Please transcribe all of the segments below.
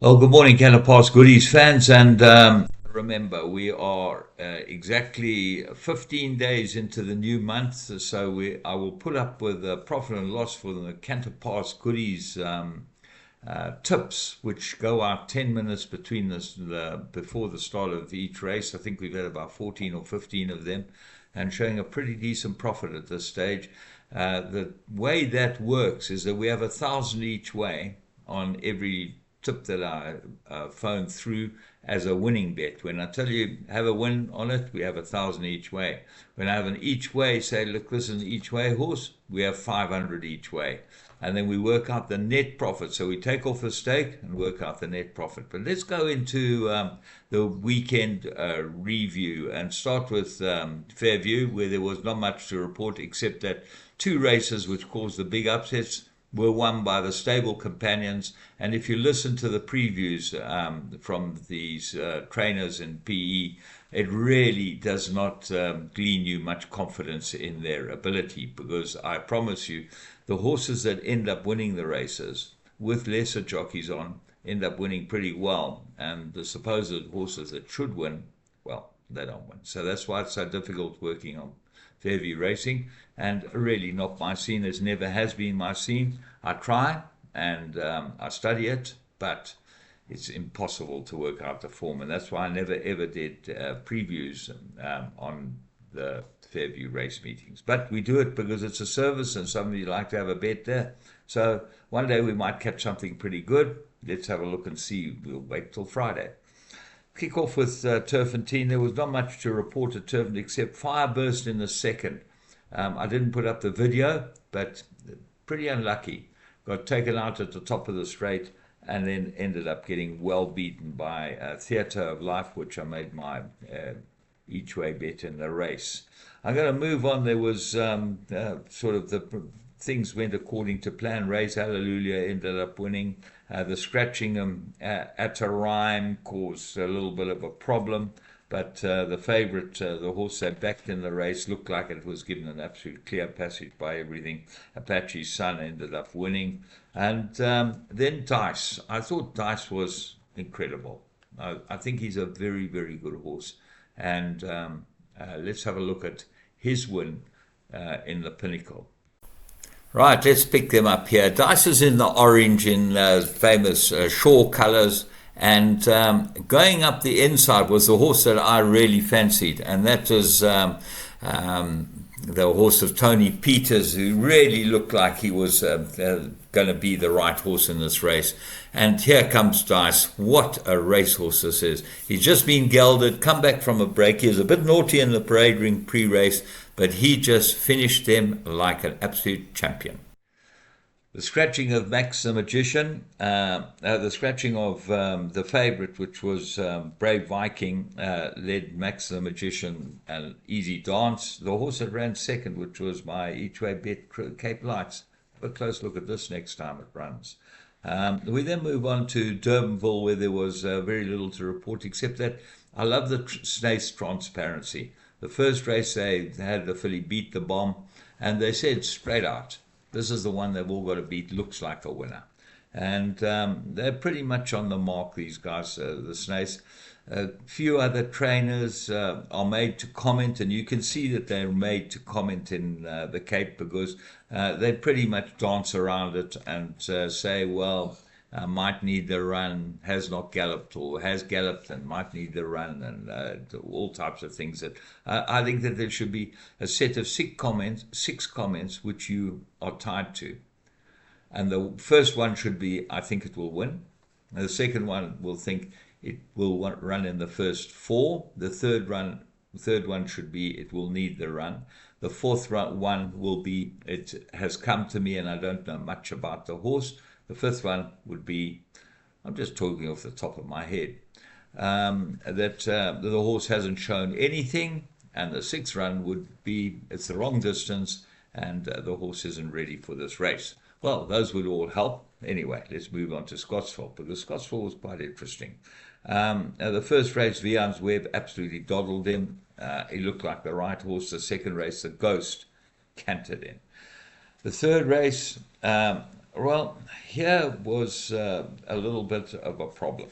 Well, good morning, Canada Pass Goodies fans, and remember, we are exactly 15 days into the new month, so I will put up with profit and loss for the Canada Pass Goodies tips, which go out 10 minutes between before the start of each race. I think we've had about 14 or 15 of them, and showing a pretty decent profit at this stage. The way that works is that we have 1,000 each way on every tip that I phone through as a winning bet. When I tell you have a win on it, we have 1,000 each way. When I have an each way, say, look, this is an each way horse, we have 500 each way. And then we work out the net profit. So we take off the stake and work out the net profit. But let's go into the weekend review and start with Fairview, where there was not much to report except that two races which caused the big upsets were won by the stable companions. And if you listen to the previews from these trainers in PE, it really does not glean you much confidence in their ability, because I promise you, the horses that end up winning the races with lesser jockeys on end up winning pretty well. And the supposed horses that should win, well, they don't win. So that's why it's so difficult working on Fairview racing, and really not my scene. It never has been my scene. I try and I study it, but it's impossible to work out the form, and that's why I never ever did previews on the Fairview race meetings. But we do it because it's a service and somebody like to have a bet there. So one day we might catch something pretty good. Let's have a look and see. We'll wait till Friday. Kick off with Turfentine. There was not much to report at Turfentine except Fireburst in the second. I didn't put up the video, but pretty unlucky. Got taken out at the top of the straight and then ended up getting well beaten by Theatre of Life, which I made my each way bet in the race. I'm going to move on. There was sort of things went according to plan. Race Hallelujah ended up winning. The scratching at a rhyme caused a little bit of a problem, but the favourite, the horse that backed in the race, looked like it was given an absolute clear passage by everything. Apache's Son ended up winning. And then Dice. I thought Dice was incredible. I think he's a very, very good horse. And let's have a look at his win in the Pinnacle. Right, let's pick them up here. Dice is in the orange in famous Shaw colours, and going up the inside was the horse that I really fancied, and that was the horse of Tony Peters, who really looked like he was going to be the right horse in this race. And here comes Dice. What a racehorse this is. He's just been gelded, come back from a break. He was a bit naughty in the parade ring pre-race, but he just finished them like an absolute champion. The scratching of Max the Magician, the scratching of the favourite, which was Brave Viking, led Max the Magician an easy dance. The horse that ran second, which was my each way bet, Cape Lights. Have a close look at this next time it runs. We then move on to Durbanville, where there was very little to report, except that I love the Snace transparency. The first race they had the filly beat the bomb, and they said straight out, this is the one they've all got to beat, looks like a winner. And they're pretty much on the mark, these guys, the Snace. A few other trainers are made to comment, and you can see that they're made to comment in the Cape, because they pretty much dance around it and say, well, might need the run, has not galloped, or has galloped and might need the run, and all types of things. That I think that there should be a set of six comments which you are tied to. And the first one should be, I think it will win. And the second one will think it will run in the first four. The third one should be, it will need the run. The fourth one will be, it has come to me and I don't know much about the horse. The fifth one would be, I'm just talking off the top of my head, that the horse hasn't shown anything. And the sixth run would be, it's the wrong distance and the horse isn't ready for this race. Well, those would all help. Anyway, let's move on to Scottsville, because Scottsville was quite interesting. The first race, Vian's Web absolutely doddled him. He looked like the right horse. The second race, the Ghost, cantered in. The third race, Well, here was a little bit of a problem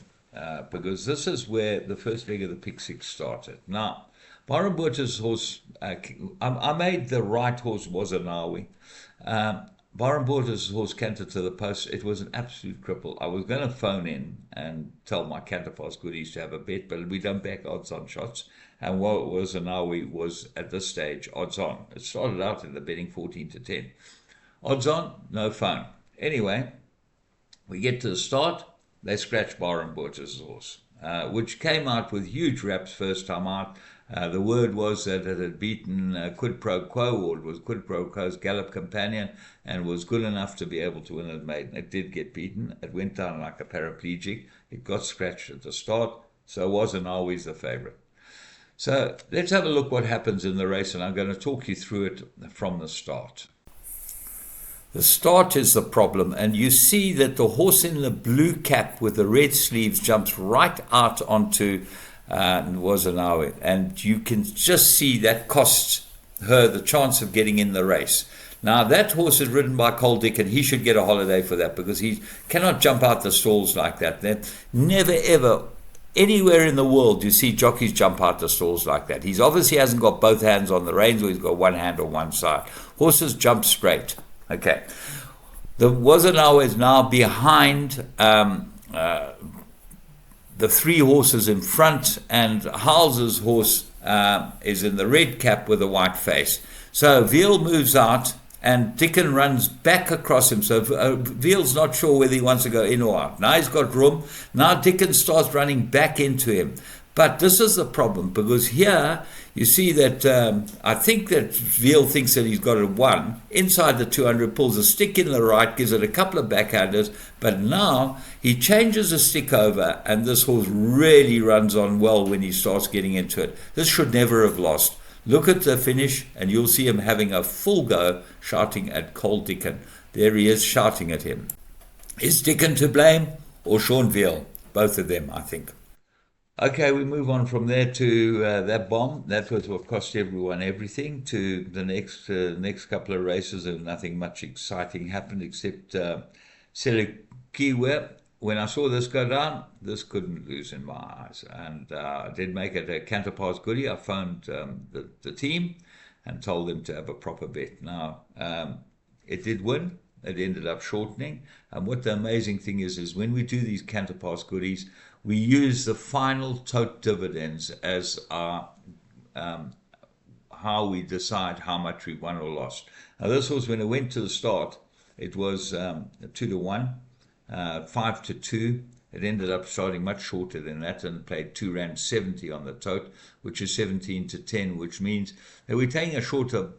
because this is where the first leg of the pick six started. Now, Byron Botha's horse, I made the right horse was a Nawi. Byron Botha's horse cantered to the post. It was an absolute cripple. I was going to phone in and tell my Canterpass goodies to have a bet, but we don't back odds on shots. And what was a Nawi was at this stage odds on. It started out in the betting 14 to 10. Odds on, no phone. Anyway, we get to the start, they scratch Byron Botha's horse, which came out with huge raps first time out. The word was that it had beaten Quid Pro Quo, or it was Quid Pro Quo's Gallop Companion, and was good enough to be able to win at Maiden. It did get beaten. It went down like a paraplegic. It got scratched at the start, so wasn't always the favourite. So let's have a look what happens in the race, and I'm going to talk you through it from the start. The start is the problem, and you see that the horse in the blue cap with the red sleeves jumps right out onto Wazanawe, and you can just see that costs her the chance of getting in the race. Now, that horse is ridden by Cole Dick, and he should get a holiday for that because he cannot jump out the stalls like that. Never, ever, anywhere in the world you see jockeys jump out the stalls like that. He's obviously hasn't got both hands on the reins, or he's got one hand on one side. Horses jump straight. Okay, the Wazanawa is now behind the three horses in front, and Howell's horse is in the red cap with a white face. So Veal moves out, and Dickon runs back across him. So Veal's not sure whether he wants to go in or out. Now he's got room. Now Dickon starts running back into him. But this is the problem, because here you see that I think that Veal thinks that he's got it won. Inside the 200, pulls a stick in the right, gives it a couple of backhanders, but now he changes the stick over, and this horse really runs on well when he starts getting into it. This should never have lost. Look at the finish, and you'll see him having a full go, shouting at Cole Dickon. There he is, shouting at him. Is Dickon to blame, or Sean Veal? Both of them, I think. Okay, we move on from there to that bomb. That was what cost everyone everything. To the next couple of races, and nothing much exciting happened except Selekiwe. When I saw this go down, this couldn't lose in my eyes. And I did make it a Canterpass goodie. I phoned the team and told them to have a proper bet. Now, it did win. It ended up shortening. And what the amazing thing is when we do these Canterpass goodies, we use the final tote dividends as our how we decide how much we won or lost. Now, this was when it went to the start. It was 2-1, 5-2. It ended up starting much shorter than that and played R2.70 on the tote, which is 17-10, which means that we're taking a shorter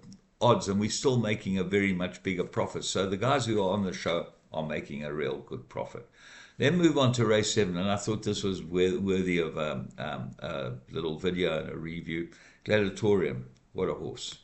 odds and we're still making a very much bigger profit. So the guys who are on the show are making a real good profit. Then move on to race 7, and I thought this was worthy of a little video and a review. Gladiatorum, what a horse.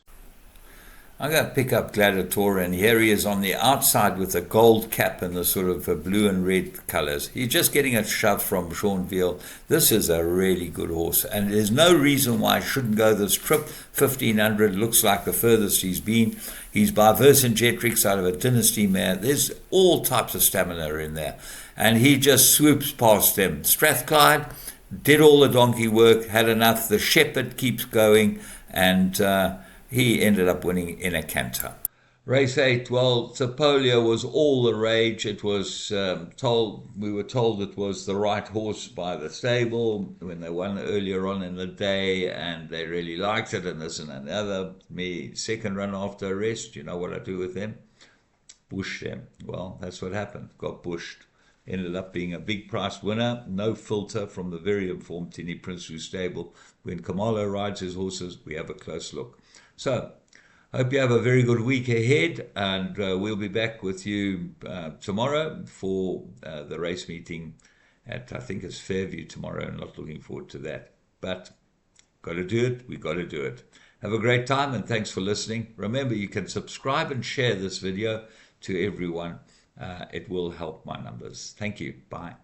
I'm going to pick up Gladiatorum, and here he is on the outside with the gold cap and the sort of blue and red colors. He's just getting a shove from Sean Veal. This is a really good horse, and there's no reason why I shouldn't go this trip. 1500 looks like the furthest he's been. He's by Vercingetorix out of a Dynasty mare. There's all types of stamina in there. And he just swoops past them. Strathclyde did all the donkey work, had enough. The Shepherd keeps going, and he ended up winning in a canter. Race 8, well, Sapolia was all the rage. It was we were told it was the right horse by the stable when they won earlier on in the day, and they really liked it, and this and another. Me, second run after a rest, you know what I do with them? Bush them. Well, that's what happened. Got bushed. Ended up being a big price winner. No filter from the very informed Tini Prince stable. When Kamalo rides his horses, we have a close look. So, hope you have a very good week ahead, and we'll be back with you tomorrow for the race meeting at, I think it's Fairview tomorrow. I'm not looking forward to that. But, got to do it. We got to do it. Have a great time, and thanks for listening. Remember, you can subscribe and share this video to everyone. It will help my numbers. Thank you. Bye.